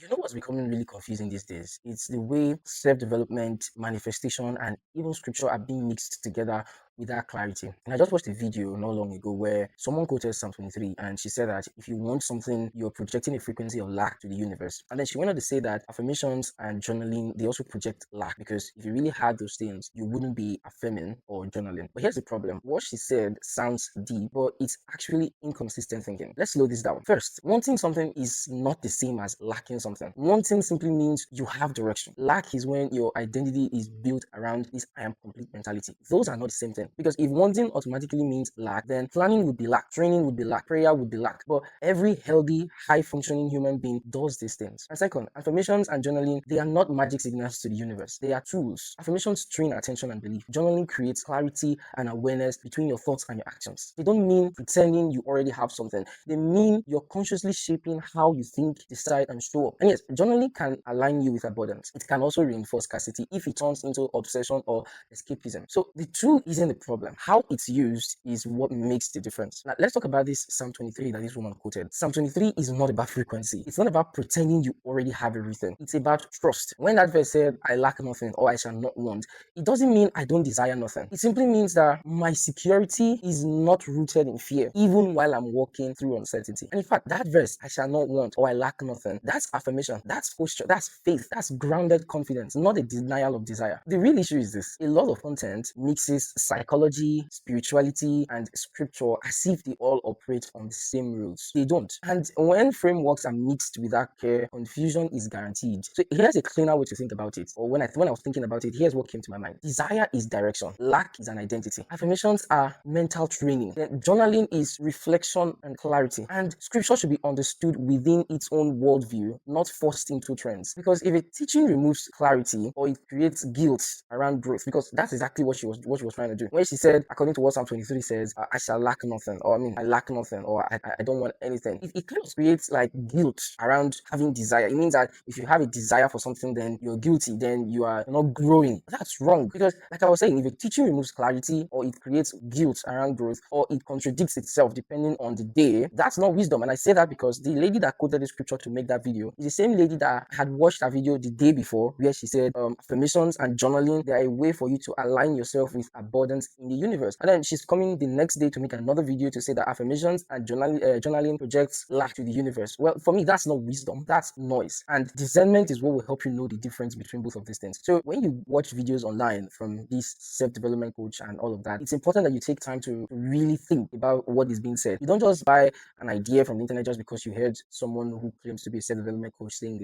You know what's becoming really confusing these days? It's the way self development, manifestation, and even scripture are being mixed together without clarity. And I just watched a video not long ago where someone quoted Psalm 23 and she said that if you want something, you're projecting a frequency of lack to the universe. And then she went on to say that affirmations and journaling, they also project lack because if you really had those things, you wouldn't be affirming or journaling. But here's the problem. What she said sounds deep, but it's actually inconsistent thinking. Let's slow this down. First, wanting something is not the same as lacking something. Wanting simply means you have direction. Lack is when your identity is built around this I am complete mentality. Those are not the same thing. Because if wanting automatically means lack, then planning would be lack, training would be lack, prayer would be lack. But every healthy, high functioning human being does these things. And second, affirmations and journaling, they are not magic signals to the universe. They are tools. Affirmations train attention and belief. Journaling creates clarity and awareness between your thoughts and your actions. They don't mean pretending you already have something. They mean you're consciously shaping how you think, decide, and show up. And yes, journaling can align you with abundance. It can also reinforce scarcity if it turns into obsession or escapism. So the tool isn't the problem. How it's used is what makes the difference. Now let's talk about this Psalm 23 that this woman quoted. Psalm 23 is not about frequency. It's not about pretending you already have everything. It's about trust. When that verse said, I lack nothing or I shall not want, it doesn't mean I don't desire nothing. It simply means that my security is not rooted in fear, even while I'm walking through uncertainty. And in fact, that verse, I shall not want or I lack nothing, that's affirmation, that's posture, that's faith, that's grounded confidence, not a denial of desire. The real issue is this: a lot of content mixes psychology, spirituality, and scripture as if they all operate on the same rules. They don't. And when frameworks are mixed without care, confusion is guaranteed. So here's a cleaner way to think about it. Or when I was thinking about it, here's what came to my mind. Desire is direction. Lack is an identity. Affirmations are mental training. Then journaling is reflection and clarity. And scripture should be understood within its own worldview, not forced into trends. Because if a teaching removes clarity or it creates guilt around growth, because that's exactly what she was trying to do. When she said, according to what Psalm 23 says, I shall lack nothing, or I lack nothing, or I don't want anything. It kind of creates like guilt around having desire. It means that if you have a desire for something, then you're guilty, then you are not growing. That's wrong. Because like I was saying, if a teaching removes clarity or it creates guilt around growth or it contradicts itself depending on the day, that's not wisdom. And I say that because the lady that quoted the scripture to make that video is the same lady that had watched that video the day before where she said affirmations and journaling, they are a way for you to align yourself with abundance in the universe. And then she's coming the next day to make another video to say that affirmations and journaling projects lack to the universe. Well, for me, that's not wisdom, that's noise. And discernment is what will help you know the difference between both of these things. So when you watch videos online from this self-development coach and all of that, it's important that you take time to really think about what is being said. You don't just buy an idea from the internet just because you heard someone who claims to be a self-development coach saying